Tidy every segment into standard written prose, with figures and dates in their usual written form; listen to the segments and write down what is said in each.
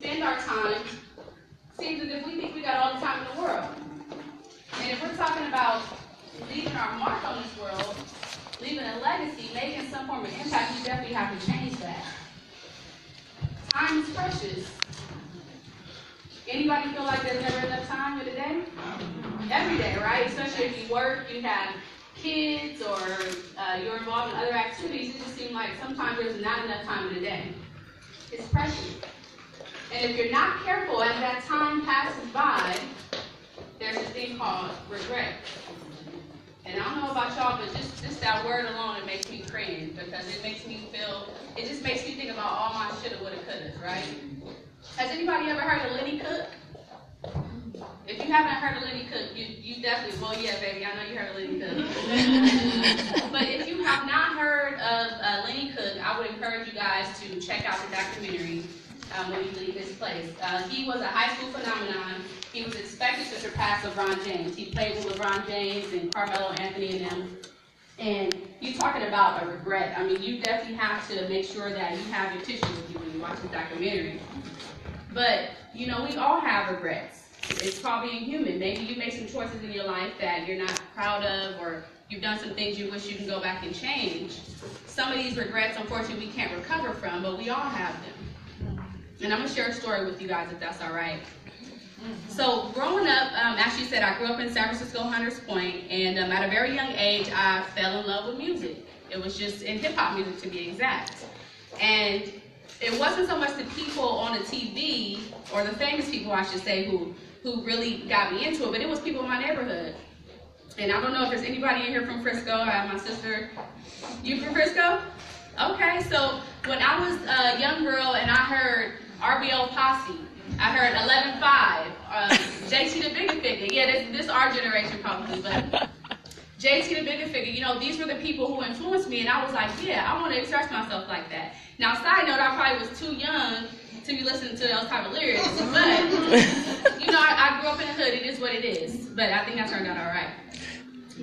spend our time seems as if we think we got all the time in the world. And if we're talking about leaving our mark on this world, leaving a legacy, making some form of impact, we definitely have to change that. Time is precious. Anybody feel like there's never enough time in a day? Every day, right? Especially if you work, you have kids, or you're involved in other activities, it just seems like sometimes there's not enough time in a day. It's precious. And if you're not careful as that time passes by, there's this thing called regret. And I don't know about y'all, but just that word alone, it makes me cringe, because it makes me feel, it just makes me think about all my shoulda, woulda, couldas, right? Has anybody ever heard of Lenny Cook? If you haven't heard of Lenny Cook, you definitely, well, yeah, baby, I know you heard of Lenny Cook. But if you have not heard of Lenny Cook, I would encourage you guys to check out the documentary when you leave this place. He was a high school phenomenon. He was expected to surpass LeBron James. He played with LeBron James and Carmelo Anthony and them. And you're talking about a regret. I mean, you definitely have to make sure that you have your tissue with you when you watch the documentary. But, you know, we all have regrets. It's probably inhuman. Maybe you made some choices in your life that you're not proud of, or you've done some things you wish you can go back and change. Some of these regrets, unfortunately, we can't recover from, but we all have them. And I'm going to share a story with you guys, if that's all right. So growing up, as she said, I grew up in San Francisco, Hunters Point, and at a very young age, I fell in love with music. It was just in hip-hop music, to be exact. And it wasn't so much the people on the TV, or the famous people, I should say, who really got me into it, but it was people in my neighborhood. And I don't know if there's anybody in here from Frisco. I have my sister. You from Frisco? Okay, so when I was a young girl and I heard RBO Posse, I heard 11-5, JT the Bigger Figure. Yeah, this our generation probably, but JT the Bigger Figure, you know, these were the people who influenced me, and I was like, yeah, I want to express myself like that. Now, side note, I probably was too young to be listening to those type of lyrics, but, you know, I grew up in the hood, it is what it is, but I think I turned out all right.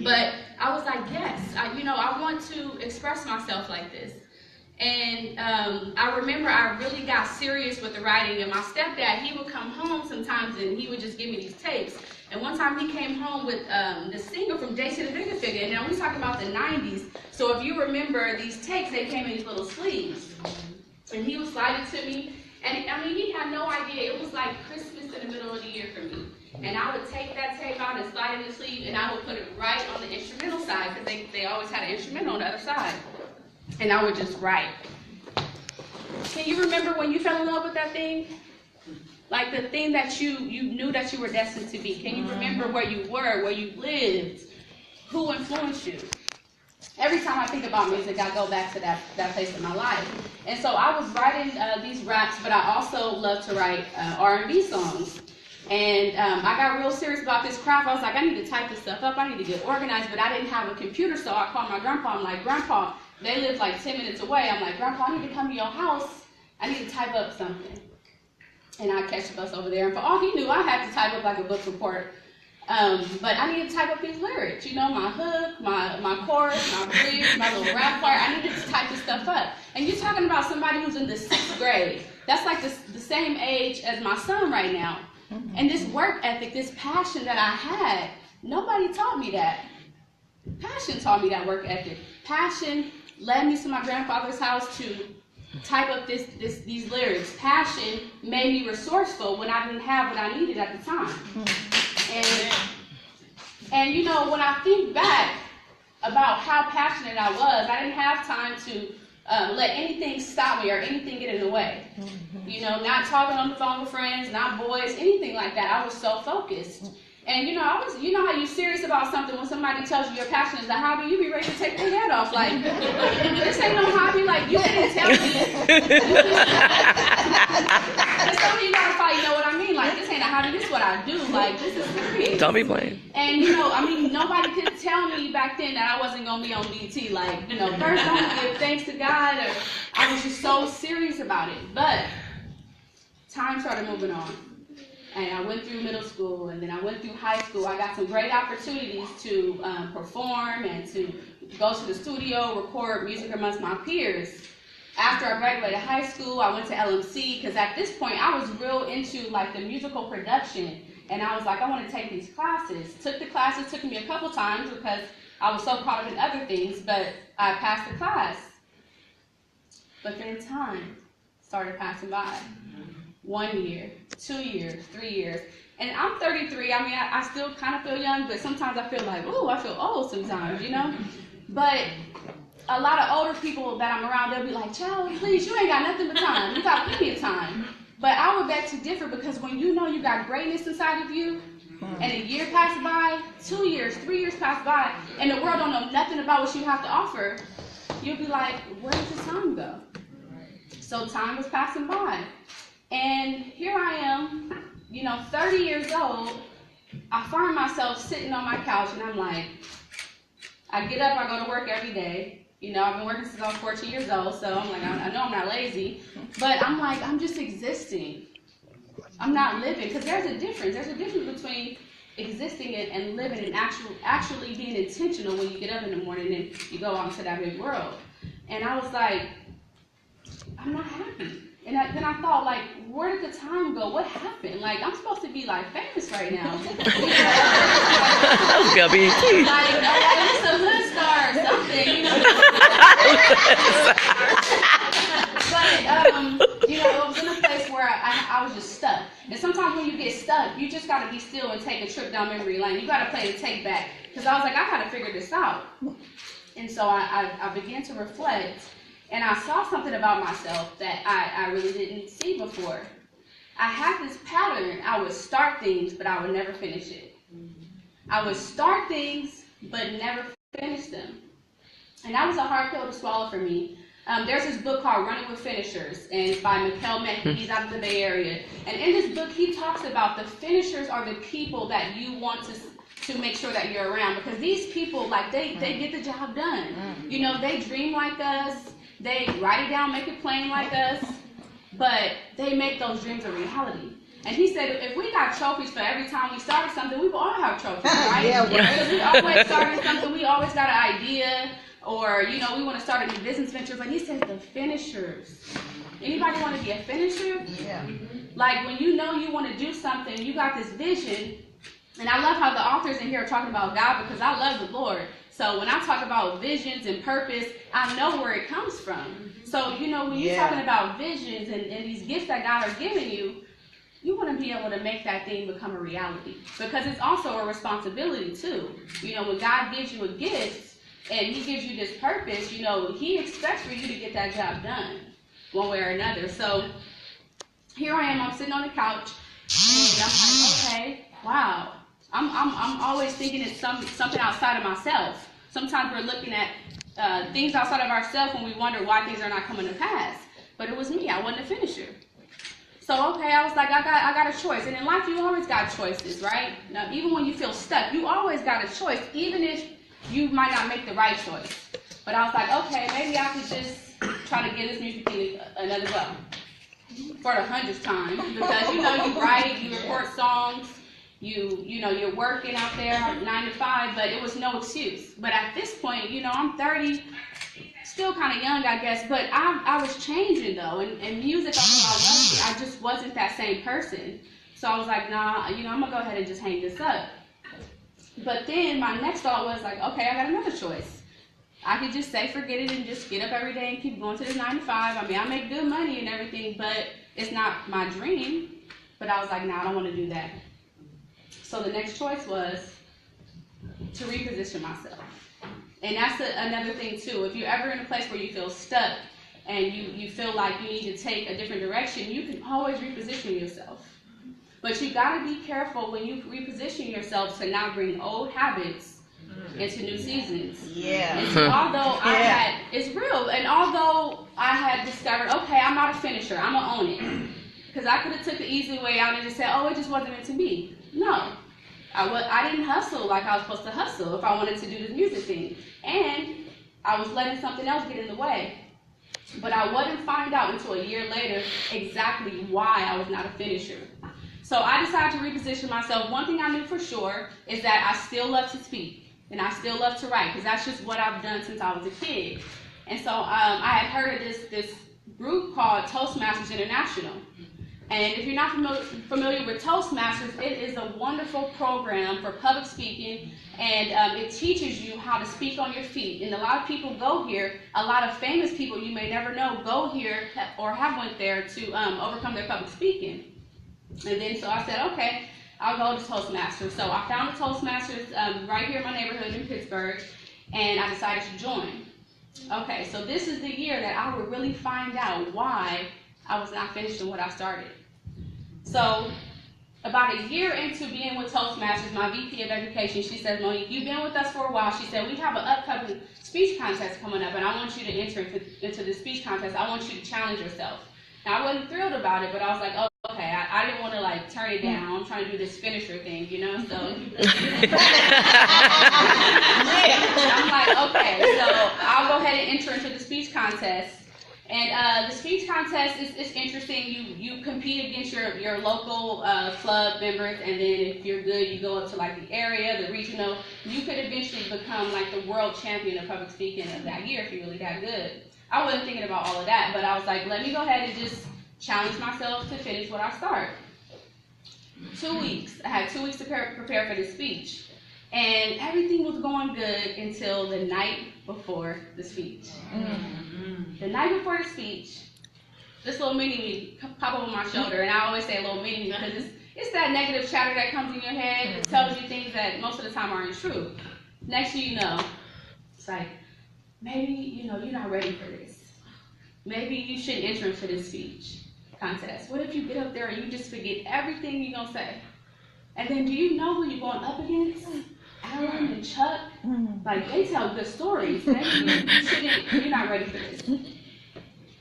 But I was like, yes, I want to express myself like this. And I remember I really got serious with the writing, and my stepdad, he would come home sometimes and he would just give me these tapes. And one time he came home with the single from JT the Bigger Figure, and now we're talking about the 90s. So if you remember these tapes, they came in these little sleeves. And he would slide it to me, and I mean, he had no idea. It was like Christmas in the middle of the year for me. And I would take that tape out and slide it in the sleeve, and I would put it right on the instrumental side, because they always had an instrumental on the other side. And I would just write. Can you remember when you fell in love with that thing? Like the thing that you knew that you were destined to be. Can you remember where you were, where you lived, who influenced you? Every time I think about music, I go back to that place in my life. And so I was writing these raps, but I also love to write R&B songs. And I got real serious about this craft. I was like, I need to type this stuff up. I need to get organized, but I didn't have a computer, so I called my grandpa. I'm like, Grandpa, they live like 10 minutes away. I'm like, Grandpa, I need to come to your house. I need to type up something. And I catch the bus over there. And for all he knew, I had to type up like a book report. But I needed to type up these lyrics, you know, my hook, my chorus, my bridge, my little rap part. I needed to type this stuff up. And you're talking about somebody who's in the 6th grade. That's like the same age as my son right now. And this work ethic, this passion that I had, nobody taught me that. Passion taught me that work ethic. Passion led me to my grandfather's house to type up these lyrics. Passion made me resourceful when I didn't have what I needed at the time. And you know, when I think back about how passionate I was, I didn't have time to let anything stop me or anything get in the way. You know, not talking on the phone with friends, not boys, anything like that. I was so focused. And you know, you know how you're serious about something when somebody tells you your passion is a hobby, you be ready to take their head off. Like, this ain't no hobby. Like, you didn't tell me. And some of you guys probably know what I mean. Like, this ain't a hobby. This is what I do. Like, this is serious. Don't be playing. And you know, I mean, nobody could tell me back then that I wasn't gonna be on BT. Like, you know, first I'm gonna give thanks to God. Or I was just so serious about it. But time started moving on. And I went through middle school, and then I went through high school. I got some great opportunities to perform and to go to the studio, record music amongst my peers. after I graduated high school, I went to LMC because at this point I was real into like the musical production, and I was like, I want to take these classes. Took the classes, took me a couple times because I was so caught up in other things, but I passed the class. But then time started passing by. 1 year, 2 years, 3 years. And I'm 33. I mean, I still kind of feel young, but sometimes I feel like, ooh, I feel old sometimes, you know? But a lot of older people that I'm around, they'll be like, child, please, you ain't got nothing but time. You got plenty of time. But I would beg to differ because when you know you got greatness inside of you, and a year passes by, 2 years, 3 years pass by, and the world don't know nothing about what you have to offer, you'll be like, where did the time go? So time was passing by. And here I am, 30 years old. I find myself sitting on my couch and I'm like, I get up, I go to work every day. I've been working since I was 14 years old, so I'm like, I know I'm not lazy, but I'm like, I'm just existing. I'm not living, because there's a difference. There's a difference between existing and living and actually being intentional when you get up in the morning and you go out into that big world. And I was like, I'm not happy. And then I thought, like, where did the time go? What happened? Like, I'm supposed to be, like, famous right now. That's gonna be like, it's a hood star or something, But, it was in a place where I was just stuck. And sometimes when you get stuck, you just got to be still and take a trip down memory lane. You got to play the take back. Because I was like, I got to figure this out. And so I began to reflect. And I saw something about myself that I really didn't see before. I had this pattern. I would start things, but I would never finish it. I would start things, but never finish them. And that was a hard pill to swallow for me. There's this book called Running with Finishers, and it's by Mikhail Mehki. He's out of the Bay Area. And in this book, he talks about the finishers are the people that you want to make sure that you're around. Because these people, like, they get the job done. They dream like us. They write it down, make it plain like us, but they make those dreams a reality. And he said, if we got trophies for every time we started something, we will all have trophies, right? Because we always started something, we always got an idea, or, we want to start a new business venture. But he said the finishers. Anybody want to be a finisher? Yeah. Like, when you know you want to do something, you got this vision. And I love how the authors in here are talking about God, because I love the Lord. So when I talk about visions and purpose, I know where it comes from. So, when you're talking about visions and these gifts that God has given you, you want to be able to make that thing become a reality. Because it's also a responsibility, too. When God gives you a gift and he gives you this purpose, he expects for you to get that job done one way or another. So here I am, I'm sitting on the couch, and I'm like, okay, wow. I'm always thinking it's something outside of myself. Sometimes we're looking at things outside of ourselves when we wonder why things are not coming to pass. But it was me. I wasn't a finisher. So, okay, I was like, I got a choice. And in life, you always got choices, right? Now, even when you feel stuck, you always got a choice, even if you might not make the right choice. But I was like, okay, maybe I could just try to give this music thing another go for the 100th time. Because, you write, you record songs. You're working out there 9 to 5, but it was no excuse. But at this point, I'm 30, still kind of young, I guess, but I was changing though, and music, although I loved it, I just wasn't that same person. So I was like, nah, I'm gonna go ahead and just hang this up. But then my next thought was like, okay, I got another choice. I could just say forget it and just get up every day and keep going to this 9 to 5. I mean, I make good money and everything, but it's not my dream. But I was like, nah, I don't want to do that. So the next choice was to reposition myself. And that's another thing too. If you're ever in a place where you feel stuck and you feel like you need to take a different direction, you can always reposition yourself. But you got to be careful when you reposition yourself to not bring old habits into new seasons. Yeah. And so although it's real, and although I had discovered, okay, I'm not a finisher, I'm going to own it. Because I could have took the easy way out and just said, oh, it just wasn't meant to be. No. I didn't hustle like I was supposed to hustle if I wanted to do this music thing. And I was letting something else get in the way. But I wouldn't find out until a year later exactly why I was not a finisher. So I decided to reposition myself. One thing I knew for sure is that I still love to speak. And I still love to write, because that's just what I've done since I was a kid. And so I had heard of this group called Toastmasters International. And if you're not familiar with Toastmasters, it is a wonderful program for public speaking, and it teaches you how to speak on your feet. And a lot of people go here, a lot of famous people you may never know go here or have went there to overcome their public speaking. And then so I said, okay, I'll go to Toastmasters. So I found the Toastmasters right here in my neighborhood in Pittsburgh, and I decided to join. Okay, so this is the year that I would really find out why I was not finished in what I started. So about a year into being with Toastmasters, my VP of Education, she said, Monique, you've been with us for a while. She said, we have an upcoming speech contest coming up, and I want you to enter into the speech contest. I want you to challenge yourself. Now, I wasn't thrilled about it, but I was like, oh, okay, I didn't want to, like, turn it down. I'm trying to do this finisher thing, you know, so. I'm like, okay, so I'll go ahead and enter into the speech contest. And the speech contest is interesting. You compete against your local club members, and then if you're good, you go up to like the area, the regional. You could eventually become like the world champion of public speaking of that year if you're really that good. I wasn't thinking about all of that, but I was like, let me go ahead and just challenge myself to finish what I start. 2 weeks. I had 2 weeks to prepare for this speech. And everything was going good until the night before the speech. The night before the speech, this little mini-me pop up on my shoulder, and I always say a little mini-me because it's that negative chatter that comes in your head that tells you things that most of the time aren't true. Next thing you know, it's like, maybe, you're not ready for this. Maybe you shouldn't enter into this speech contest. What if you get up there and you just forget everything you're going to say? And then do you know who you're going up against? Alan and Chuck, like they tell good stories. You're not ready for this.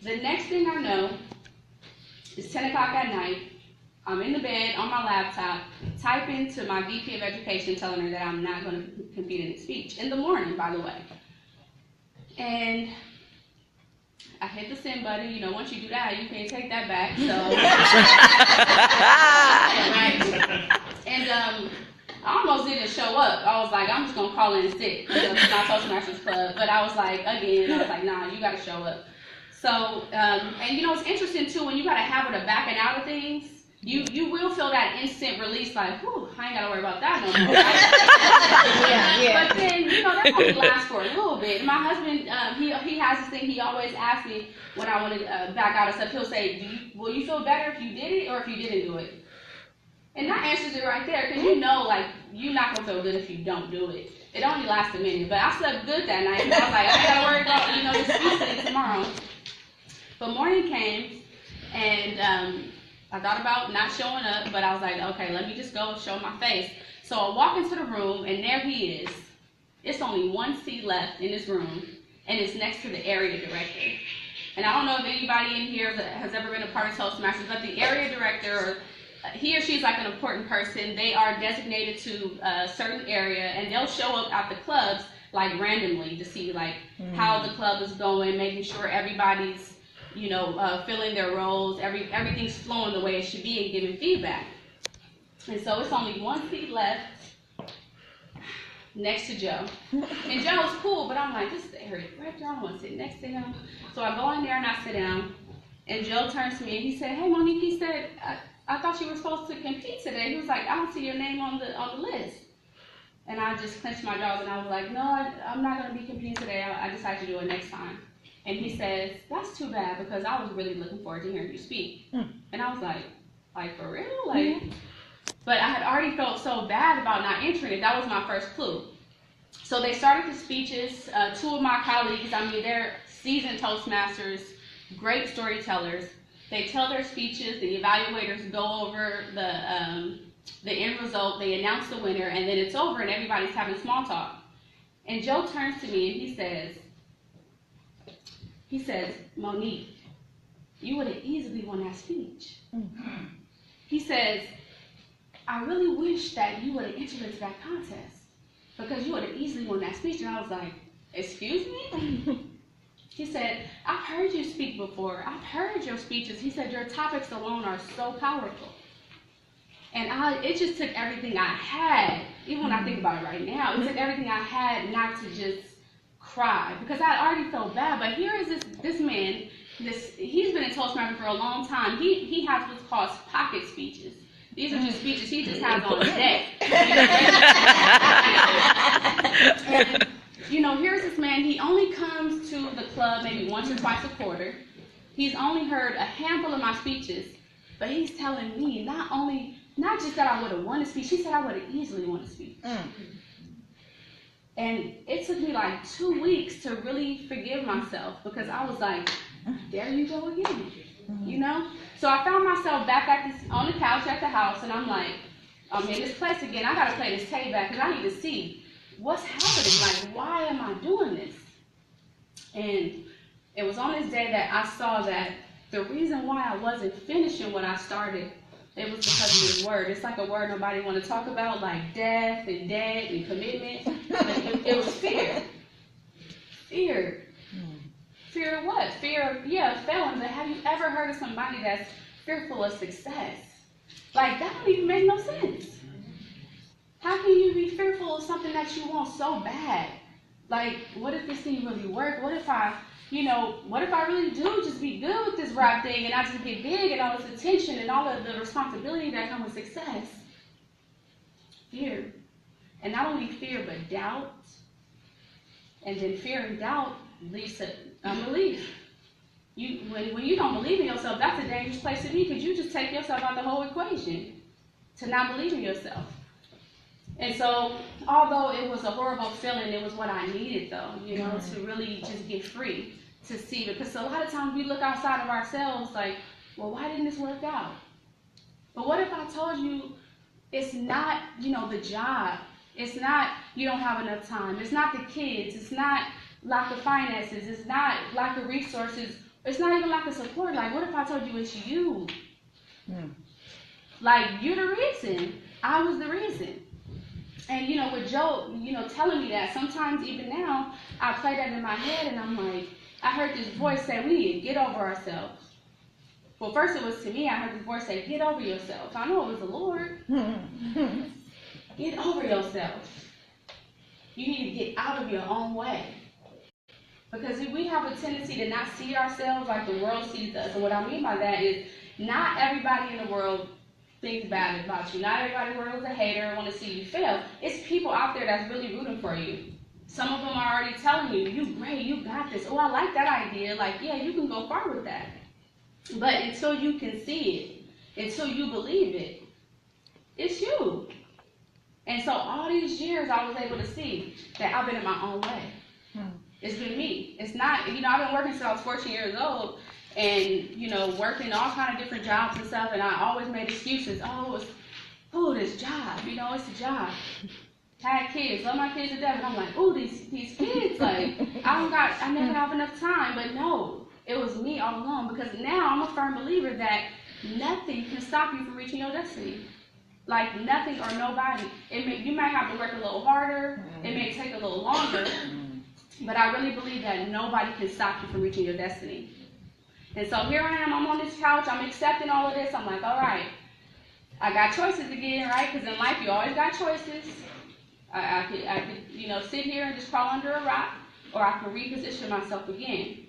The next thing I know, it's 10 o'clock at night. I'm in the bed on my laptop, typing to my VP of Education, telling her that I'm not going to compete in the speech. In the morning, by the way. And I hit the send button. Once you do that, you can't take that back. So, and I almost didn't show up. I was like, I'm just going to call in sick. It's not Toastmasters Club. But I was like, nah, you got to show up. So, and it's interesting too, when you got a habit of backing out of things, you will feel that instant release, like, whew, I ain't got to worry about that no more. Right? But then, that only lasts for a little bit. My husband, he has this thing, he always asks me when I want to back out of stuff, he'll say, will you feel better if you did it or if you didn't do it? And that answers it right there, because like, you're not going to feel good if you don't do it. It only lasts a minute, but I slept good that night. I was like, I got to worry about, this speech tomorrow. But morning came, and I thought about not showing up, but I was like, okay, let me just go and show my face. So I walk into the room, and there he is. It's only one seat left in this room, and it's next to the area director. And I don't know if anybody in here has ever been a part of Toastmasters, but the area director, he or she is like an important person. They are designated to a certain area, and they'll show up at the clubs like randomly to see like how the club is going, making sure everybody's filling their roles, everything's flowing the way it should be, and giving feedback. And so it's only one seat left next to Joe. And Joe's cool, but I'm like, this is the area director, I don't want to sit next to him. So I go in there and I sit down, and Joe turns to me and he said, hey Monique, he said, I thought you were supposed to compete today. He was like, I don't see your name on the list. And I just clenched my jaws and I was like, no, I'm not going to be competing today. I decided to do it next time. And he says, that's too bad, because I was really looking forward to hearing you speak. And I was like for real? But I had already felt so bad about not entering it. That was my first clue. So they started the speeches. 2 of my colleagues, they're seasoned Toastmasters, great storytellers. They tell their speeches, the evaluators go over the end result, they announce the winner, and then it's over and everybody's having small talk. And Joe turns to me and he says, Monique, you would have easily won that speech. He says, I really wish that you would have entered into that contest, because you would have easily won that speech. And I was like, excuse me? He said, I've heard you speak before. I've heard your speeches. He said, your topics alone are so powerful. And it just took everything I had, even when I think about it right now, it took everything I had not to just cry, because I already felt bad. But here is this man, he's been in Toastmasters for a long time. He has what's called pocket speeches. These are just speeches he just has on his day. And, here's this man, he only comes to the club maybe once or twice a quarter. He's only heard a handful of my speeches, but he's telling me not just that I would have won a speech, he said I would have easily won a speech. And it took me like 2 weeks to really forgive myself, because I was like, there you go again, So I found myself back on the couch at the house, and I'm like, I'm in this place again. I got to play this tape back, because I need to see what's happening. Like, why am I doing this? And it was on this day that I saw that the reason why I wasn't finishing what I started, it was because of this word. It's like a word nobody want to talk about, like death and debt and commitment. But it was fear. Fear. Fear of what? Fear of, failing. But have you ever heard of somebody that's fearful of success? Like, that don't even make no sense. How can you be fearful of something that you want so bad? Like, what if this thing really work? What if I really do just be good with this rap thing, and I just get big and all this attention and all of the responsibility that comes with success? Fear. And not only fear, but doubt. And then fear and doubt leads to unbelief. When you don't believe in yourself, that's a dangerous place to be, because you just take yourself out of the whole equation to not believe in yourself. And so, although it was a horrible feeling, it was what I needed, though, to really just get free, to see. Because a lot of times we look outside of ourselves like, well, why didn't this work out? But what if I told you it's not, the job. It's not you don't have enough time. It's not the kids. It's not lack of finances. It's not lack of resources. It's not even lack of support. Like, what if I told you it's you? Like, you're the reason. I was the reason. And, with Joe, telling me that, sometimes even now, I play that in my head, and I'm like, I heard this voice say, we need to get over ourselves. Well, first it was to me, I heard this voice say, get over yourself. I know it was the Lord. Get over yourself. You need to get out of your own way. Because if we have a tendency to not see ourselves like the world sees us, and what I mean by that is, not everybody in the world thinks bad about you. Not everybody in the world is a hater and want to see you fail. It's people out there that's really rooting for you. Some of them are already telling you, you great, you got this. Oh, I like that idea. Like, yeah, you can go far with that. But until you can see it, until you believe it, it's you. And so all these years I was able to see that I've been in my own way. It's been me. It's not, I've been working since I was 14 years old, and, working all kind of different jobs and stuff, and I always made excuses. This job, it's a job. Had kids, love my kids to death, and I'm like, these kids, like, I never have enough time. But no, it was me all along, because now I'm a firm believer that nothing can stop you from reaching your destiny. Like, nothing or nobody. You might have to work a little harder, it may take a little longer, but I really believe that nobody can stop you from reaching your destiny. And so here I am, I'm on this couch, I'm accepting all of this. I'm like, all right, I got choices again, right? Because in life, you always got choices. I could, sit here and just crawl under a rock, or I could reposition myself again.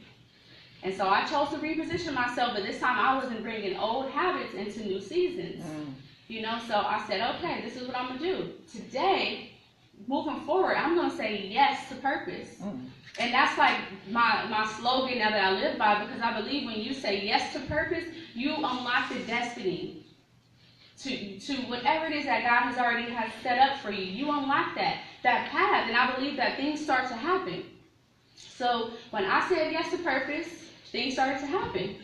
And so I chose to reposition myself, but this time I wasn't bringing old habits into new seasons. So I said, okay, this is what I'm going to do. Today, moving forward, I'm going to say yes to purpose. And that's like my slogan now that I live by, because I believe when you say yes to purpose, you unlock the destiny to whatever it is that God has set up for you. You unlock that path, and I believe that things start to happen. So when I said yes to purpose, things started to happen.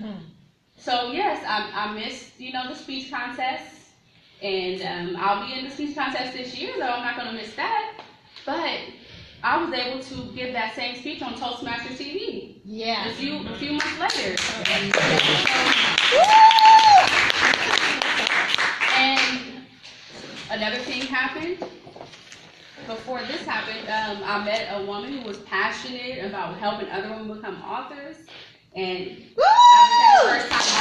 So yes, I missed, the speech contest. And I'll be in the speech contest this year, though I'm not going to miss that. But I was able to give that same speech on Toastmasters TV. Yeah. A few months later. And another thing happened. Before this happened, I met a woman who was passionate about helping other women become authors. And I was the first time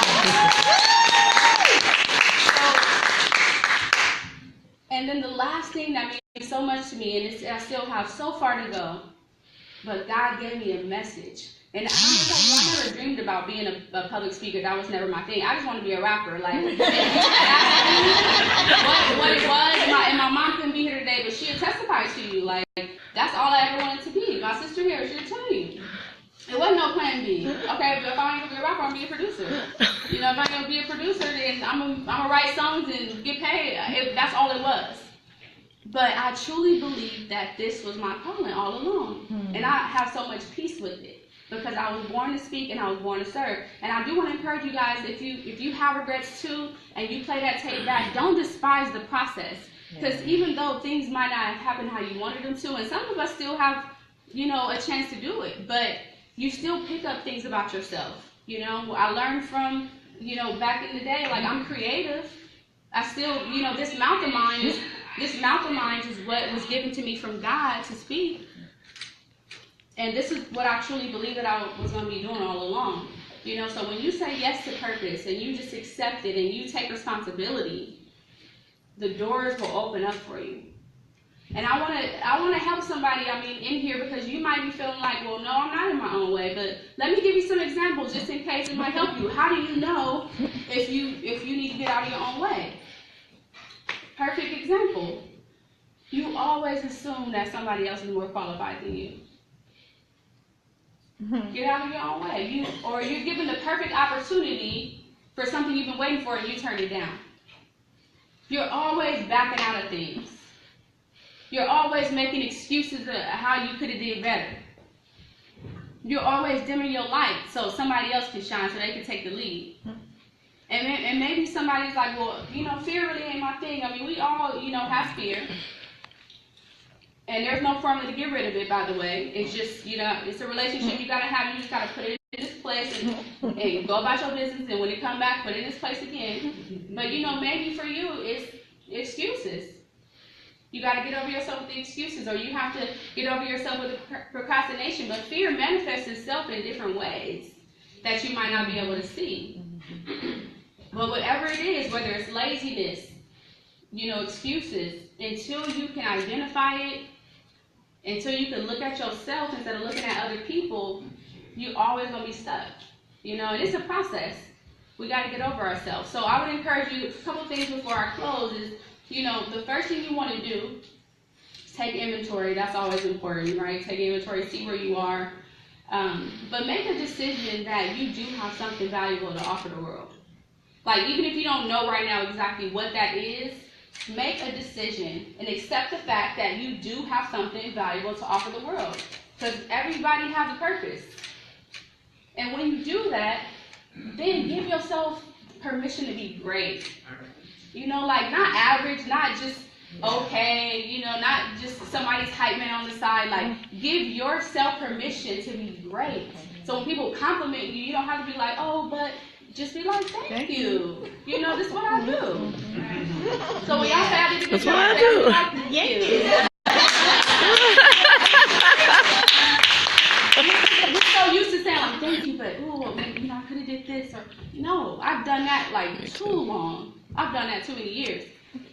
and then the last thing that means so much to me, and I still have so far to go, but God gave me a message. And I never dreamed about being a public speaker. That was never my thing. I just wanted to be a rapper. Like, if you asked me what it was, and my mom couldn't be here today, but she'll testify to you. Like, that's all I ever wanted to be. My sister here, she'll tell you. It wasn't no plan B. Okay, but if I ain't gonna be a rapper, I'm gonna be a producer. You know, if I'm gonna be a producer, then I'm gonna write songs and get paid. That's all it was. But I truly believe that this was my calling all along. And I have so much peace with it. Because I was born to speak and I was born to serve. And I do want to encourage you guys, if you have regrets too, and you play that tape back, don't despise the process. Because even though things might not have happened how you wanted them to, and some of us still have, you know, a chance to do it, but you still pick up things about yourself. You know, I learned from, you know, back in the day, like, I'm creative. I still, you know, this mouth of mine is what was given to me from God to speak. And this is what I truly believe that I was going to be doing all along. You know, so when you say yes to purpose and you just accept it and you take responsibility, the doors will open up for you. And I want to help somebody, I mean, in here, because you might be feeling like, well, no, I'm not in my own way. But let me give you some examples just in case it might help you. How do you know if you need to get out of your own way? Perfect example. You always assume that somebody else is more qualified than you. Get out of your own way. You're given the perfect opportunity for something you've been waiting for and you turn it down. You're always backing out of things. You're always making excuses of how you could have did better. You're always dimming your light so somebody else can shine, so they can take the lead. And maybe somebody's like, well, you know, fear really ain't my thing. I mean, we all, you know, have fear. And there's no formula to get rid of it, by the way. It's just, you know, it's a relationship you got to have. You just got to put it in this place and go about your business. And when it come back, put it in this place again. But, you know, maybe for you, it's excuses. You got to get over yourself with the excuses, or you have to get over yourself with the procrastination. But fear manifests itself in different ways that you might not be able to see. But whatever it is, whether it's laziness, you know, excuses, until you can identify it, until you can look at yourself instead of looking at other people, you're always going to be stuck. You know, and it's a process. We got to get over ourselves. So I would encourage you, a couple things before I close is, you know, the first thing you want to do is take inventory. That's always important, right? Take inventory, see where you are. But make a decision that you do have something valuable to offer the world. Like, even if you don't know right now exactly what that is, make a decision and accept the fact that you do have something valuable to offer the world. Because everybody has a purpose. And when you do that, then give yourself permission to be great. You know, like, not average, not just okay, you know, not just somebody's hype man on the side. Like, give yourself permission to be great. So when people compliment you, you don't have to be like, oh, but just be like, thank you. You know, this is what I do. So when y'all say I did a good job, I do. Like, thank you. We're so used to saying, like, thank you, but, ooh, you know, I could have did this. Or, no, I've done that, like, too long. I've done that too many years.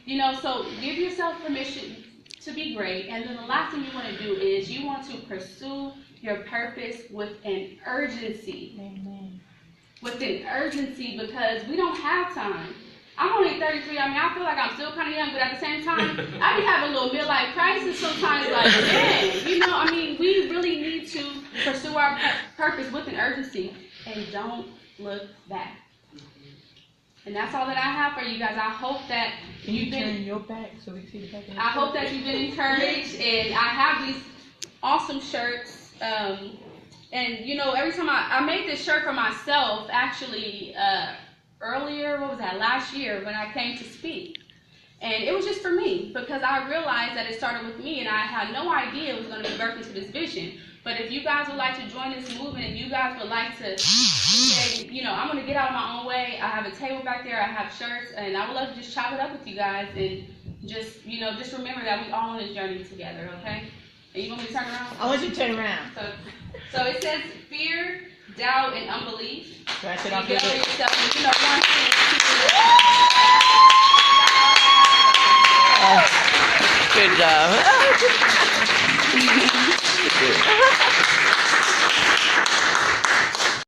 You know, so give yourself permission to be great. And then the last thing you want to do is you want to pursue your purpose with an urgency. Amen. With an urgency, because we don't have time. I'm only 33. I mean, I feel like I'm still kind of young, but at the same time, I be having a little midlife crisis sometimes. Like, man, you know, I mean, we really need to pursue our purpose with an urgency and don't look back. And that's all that I have for you guys. I hope that you've been. Turn your back so we can see the back of the I hope that you've been encouraged, and I have these awesome shirts. And you know, every time I made this shirt for myself, actually, earlier, what was that, last year when I came to speak. And it was just for me, because I realized that it started with me, and I had no idea it was going to be birthed into this vision. But if you guys would like to join this movement, and you guys would like to say, you know, I'm going to get out of my own way, I have a table back there, I have shirts, and I would love to just chop it up with you guys, and just, you know, just remember that we all on this journey together, okay? And you want me to turn around? I want you to turn around. So it says fear, doubt, and unbelief. Scratch it off your list. Yourself, and, you know, one thing. Good job.